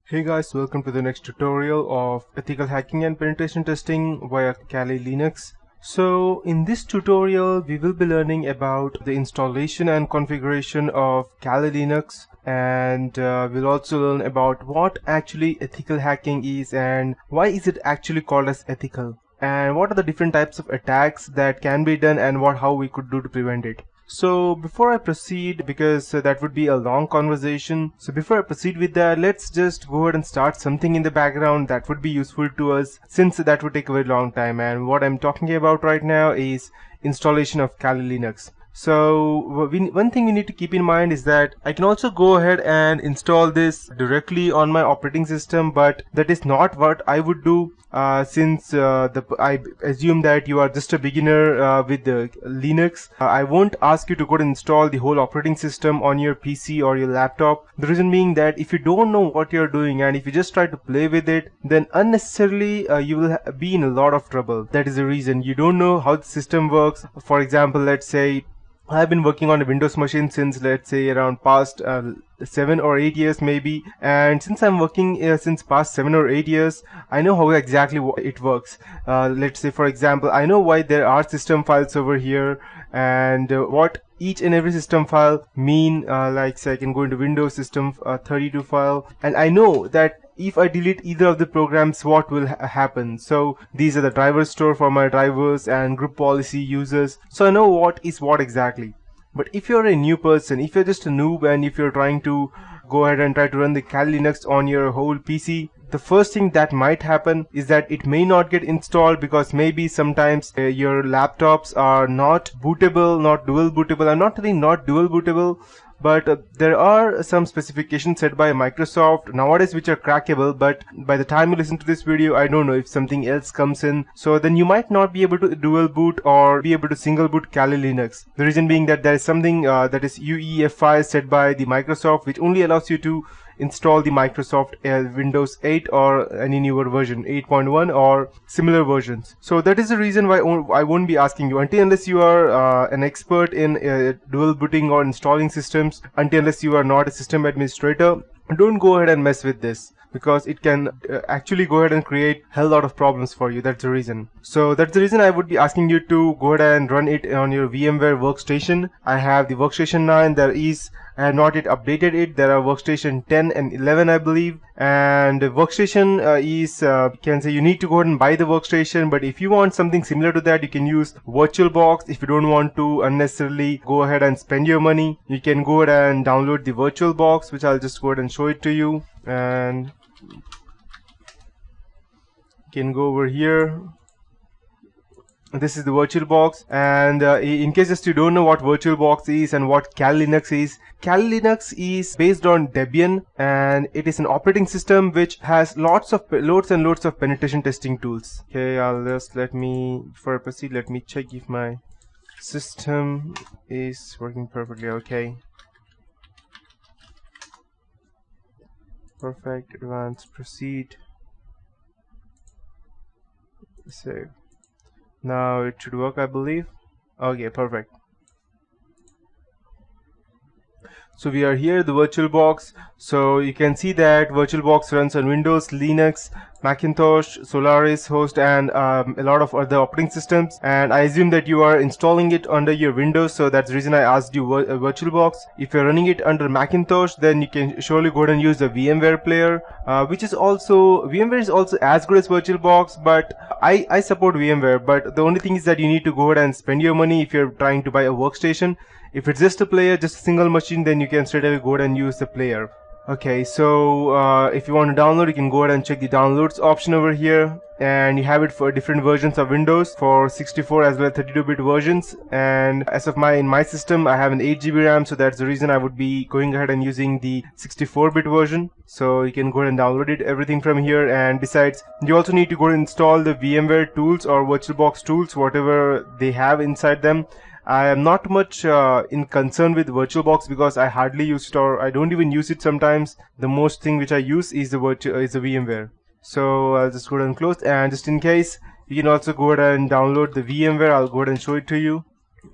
Hey guys, welcome to the next tutorial of ethical hacking and penetration testing via Kali Linux. So in this tutorial we will be learning about the installation and configuration of Kali Linux, and we'll also learn about what actually ethical hacking is and why is it actually called as ethical, and what are the different types of attacks that can be done and how we could do to prevent it. So before I proceed, because that would be a long conversation, so before I proceed with that, let's just go ahead and start something in the background that would be useful to us, since that would take a very long time. And what I'm talking about right now is installation of Kali Linux. So one thing we need to keep in mind is that I can also go ahead and install this directly on my operating system, but that is not what I would do, since I assume that you are just a beginner with the Linux. I won't ask you to go and install the whole operating system on your PC or your laptop. The reason being that if you don't know what you're doing and if you just try to play with it, then unnecessarily you will be in a lot of trouble. That is the reason. You don't know how the system works. For example, let's say I've been working on a Windows machine since, let's say, around past 7 or 8 years maybe, and since I'm working since past 7 or 8 years, I know how exactly it works. Let's say, for example, I know why there are system files over here and what each and every system file mean. Like say I can go into Windows system 32 file, and I know that if I delete either of the programs, what will happen. So these are the driver store for my drivers and group policy users, so I know what is what exactly. But if you're a new person, if you're just a noob, and if you're trying to go ahead and try to run the Kali Linux on your whole PC, the first thing that might happen is that it may not get installed, because maybe sometimes your laptops are not bootable, not dual bootable. I'm not telling not dual bootable, but there are some specifications set by Microsoft nowadays which are crackable, but by the time you listen to this video, I don't know if something else comes in, so then you might not be able to dual boot or be able to single boot Kali Linux. The reason being that there is something that is UEFI set by the Microsoft, which only allows you to install the Microsoft Windows 8 or any newer version, 8.1 or similar versions. So that is the reason why I won't be asking you, unless you are an expert in dual booting or installing systems, unless you are not a system administrator, don't go ahead and mess with this, because it can actually go ahead and create a hell lot of problems for you. That's the reason. So that's the reason I would be asking you to go ahead and run it on your VMware workstation. I have the workstation 9. I have not yet updated it. There are workstation 10 and 11, I believe. And workstation is, you can say you need to go ahead and buy the workstation, but if you want something similar to that, you can use VirtualBox. If you don't want to unnecessarily go ahead and spend your money, you can go ahead and download the VirtualBox, which I'll just go ahead and show it to you. And you can go over here. This is the VirtualBox, and in case just you don't know what VirtualBox is and what Kali Linux is, Kali Linux is based on Debian, and it is an operating system which has loads and loads of penetration testing tools. Okay, before I proceed, let me check if my system is working perfectly. Okay, perfect. Advanced, proceed, save. Now it should work, I believe. Okay, perfect. So we are here, the VirtualBox. So you can see that VirtualBox runs on Windows, Linux, Macintosh, Solaris host, and a lot of other operating systems. And I assume that you are installing it under your Windows, so that's the reason I asked you VirtualBox. If you're running it under Macintosh, then you can surely go ahead and use the VMware player, VMware is also as good as VirtualBox, but I support VMware. But the only thing is that you need to go ahead and spend your money if you're trying to buy a workstation. If it's just a player, just a single machine, then you can straight away go ahead and use the player. Okay, so if you want to download, you can go ahead and check the downloads option over here, and you have it for different versions of Windows, for 64 as well as 32-bit versions. And as of in my system, I have an 8 GB RAM, so that's the reason I would be going ahead and using the 64-bit version. So you can go ahead and download it, everything from here. And besides, you also need to go and install the VMware tools or VirtualBox tools, whatever they have inside them. I am not much in concern with VirtualBox, because I hardly use it, or I don't even use it sometimes. The most thing which I use is the VMware. So I'll just go ahead and close, and just in case, you can also go ahead and download the VMware. I'll go ahead and show it to you.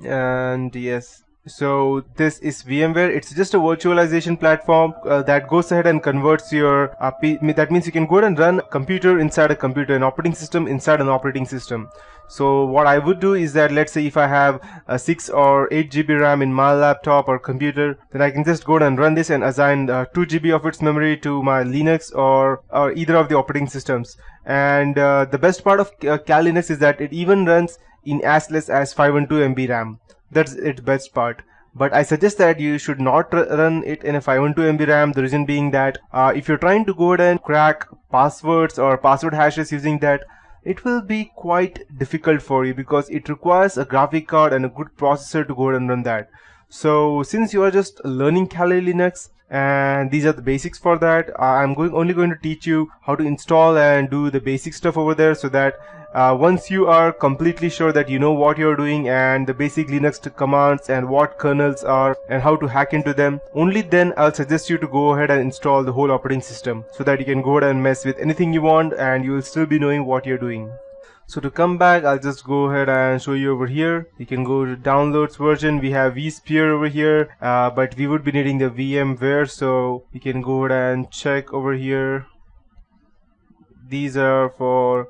And yes, So this is VMware. It's just a virtualization platform that goes ahead and converts your that means you can go ahead and run a computer inside a computer, an operating system inside an operating system. So what I would do is that, let's say if I have a 6 or 8 GB RAM in my laptop or computer, then I can just go ahead and run this and assign 2 GB of its memory to my Linux or either of the operating systems. And the best part of Kali Linux is that it even runs in as less as 512 MB RAM. That's its best part. But I suggest that you should not run it in a 512 MB RAM. The reason being that if you're trying to go ahead and crack passwords or password hashes using that, it will be quite difficult for you because it requires a graphic card and a good processor to go ahead and run that. So since you are just learning Kali Linux and these are the basics for that, I'm only going to teach you how to install and do the basic stuff over there, so that once you are completely sure that you know what you're doing and the basic Linux commands and what kernels are and how to hack into them, only then I'll suggest you to go ahead and install the whole operating system so that you can go ahead and mess with anything you want and you will still be knowing what you're doing. So to come back, I'll just go ahead and show you over here. You can go to downloads version. We have vSphere over here, but we would be needing the VMware, so you can go ahead and check over here. These are for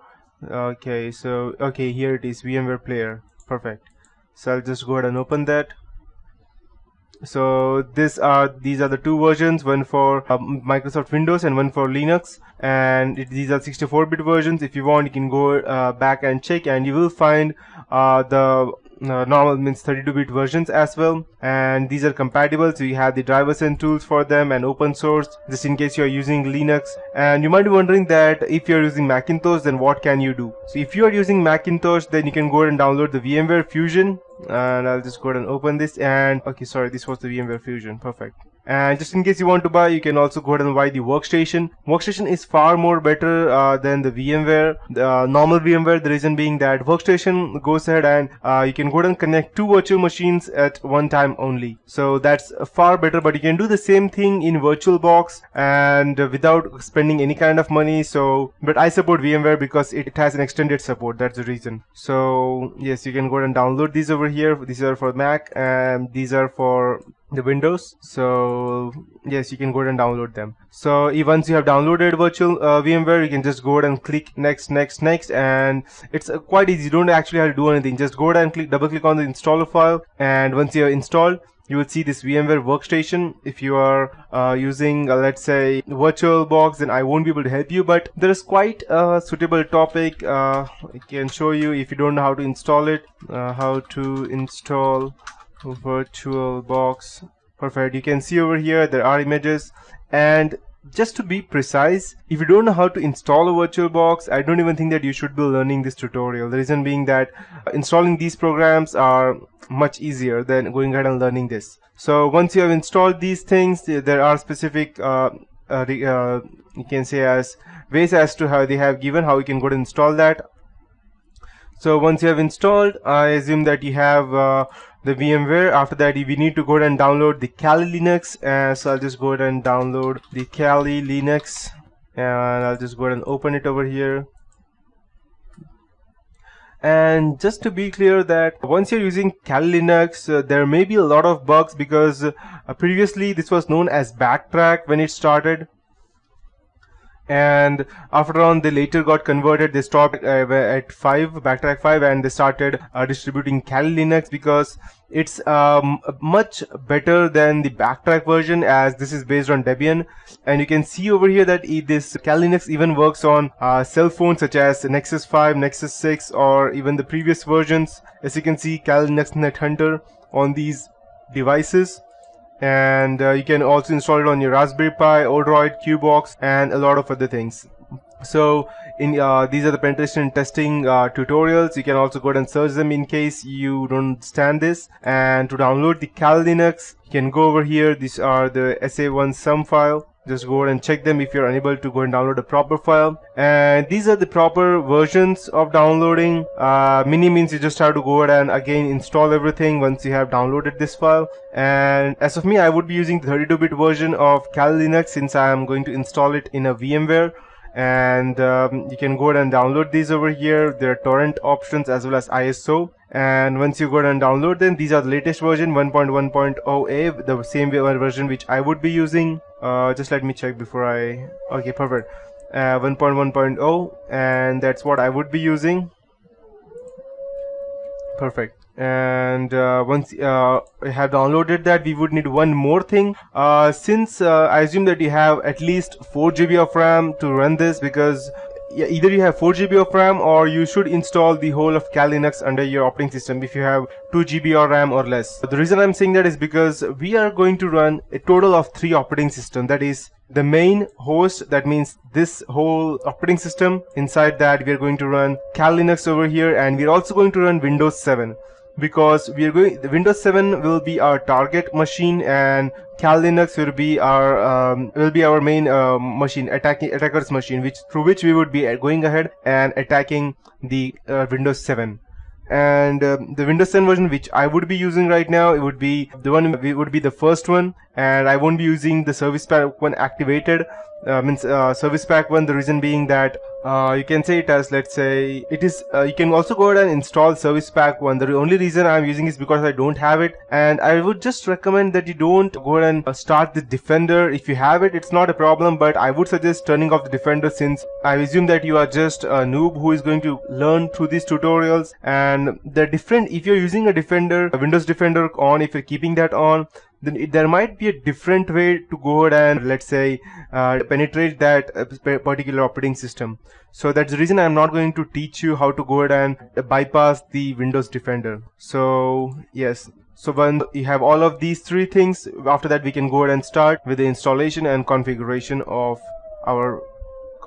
okay, so here it is, VMware player. Perfect. So I'll just go ahead and open that. So these are the two versions, one for Microsoft Windows and one for Linux, and these are 64-bit versions. If you want, you can go back and check, and you will find the normal means 32-bit versions as well, and these are compatible, so you have the drivers and tools for them and open source, just in case you are using Linux. And you might be wondering that if you're using Macintosh, then what can you do? So if you are using Macintosh, then you can go ahead and download the VMware Fusion, and I'll just go ahead and open this. And okay, sorry, this was the VMware Fusion. Perfect. And just in case you want to buy, you can also go ahead and buy the workstation. Workstation is far more better than the VMware, the normal VMware. The reason being that workstation goes ahead and you can go ahead and connect two virtual machines at one time only. So that's far better, but you can do the same thing in VirtualBox and without spending any kind of money. So, but I support VMware because it has an extended support. That's the reason. So yes, you can go ahead and download these over here. These are for Mac and these are for the Windows. So yes, you can go ahead and download them. So once you have downloaded virtual VMware, you can just go ahead and click next, and it's quite easy. You don't actually have to do anything. Just go ahead and double click on the installer file, and once you have installed, you will see this VMware workstation. If you are using let's say VirtualBox, then I won't be able to help you, but there is quite a suitable topic I can show you if you don't know how to install it. How to install VirtualBox. Perfect. You can see over here there are images, and just to be precise, if you don't know how to install a VirtualBox, I don't even think that you should be learning this tutorial. The reason being that installing these programs are much easier than going ahead and learning this. So once you have installed these things, there are specific you can say as ways as to how they have given how you can go to install that. So once you have installed, I assume that you have the VMware. After that, we need to go ahead and download the Kali Linux. So I'll just go ahead and download the Kali Linux, and I'll just go ahead and open it over here. And just to be clear that once you're using Kali Linux, there may be a lot of bugs because previously this was known as Backtrack when it started. And after on, they later got converted. They stopped at Backtrack 5, and they started distributing Kali Linux because it's much better than the Backtrack version, as this is based on Debian. And you can see over here that this Kali Linux even works on cell phones such as Nexus 5, Nexus 6, or even the previous versions. As you can see, Kali Linux Net Hunter on these devices. And you can also install it on your Raspberry Pi, Odroid, Qbox, and a lot of other things. So in these are the penetration testing tutorials. You can also go ahead and search them in case you don't understand this. And to download the Kali Linux, you can go over here. These are the SA1 sum file. Just go ahead and check them if you're unable to go and download a proper file. And these are the proper versions of downloading. Mini means you just have to go ahead and again install everything once you have downloaded this file. And as of me, I would be using the 32-bit version of Kali Linux since I am going to install it in a VMware. And you can go ahead and download these over here. There are torrent options as well as ISO. And once you go ahead and download them, these are the latest version 1.1.0a, the same version which I would be using. Just let me check before I... Okay, perfect. 1.1.0, and that's what I would be using. Perfect. And once I have downloaded that, we would need one more thing. Since I assume that you have at least 4 GB of RAM to run this, because either you have 4 GB of RAM or you should install the whole of Kali Linux under your operating system if you have 2 GB of RAM or less. The reason I'm saying that is because we are going to run a total of 3 operating systems. That is the main host, that means this whole operating system. Inside that we are going to run Kali Linux over here, and we are also going to run Windows 7. Because we are going, the Windows 7 will be our target machine, and Kali Linux will be our main machine, attacker's machine, through which we would be going ahead and attacking the Windows 7. And the Windows 7 version which I would be using right now, it would be the first one, and I won't be using the Service Pack 1 activated. Service Pack 1, the reason being that you can say it as, let's say, it is you can also go ahead and install Service Pack 1. The only reason I'm using is because I don't have it, and I would just recommend that you don't go ahead and start the Defender. If you have it, it's not a problem, but I would suggest turning off the Defender, since I assume that you are just a noob who is going to learn through these tutorials. And if you're using a Defender, a Windows Defender on, if you're keeping that on, then there might be a different way to go ahead and, let's say, penetrate that particular operating system. So that's the reason I'm not going to teach you how to go ahead and bypass the Windows Defender. So yes, so when you have all of these 3 things, after that we can go ahead and start with the installation and configuration of our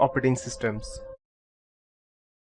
operating systems.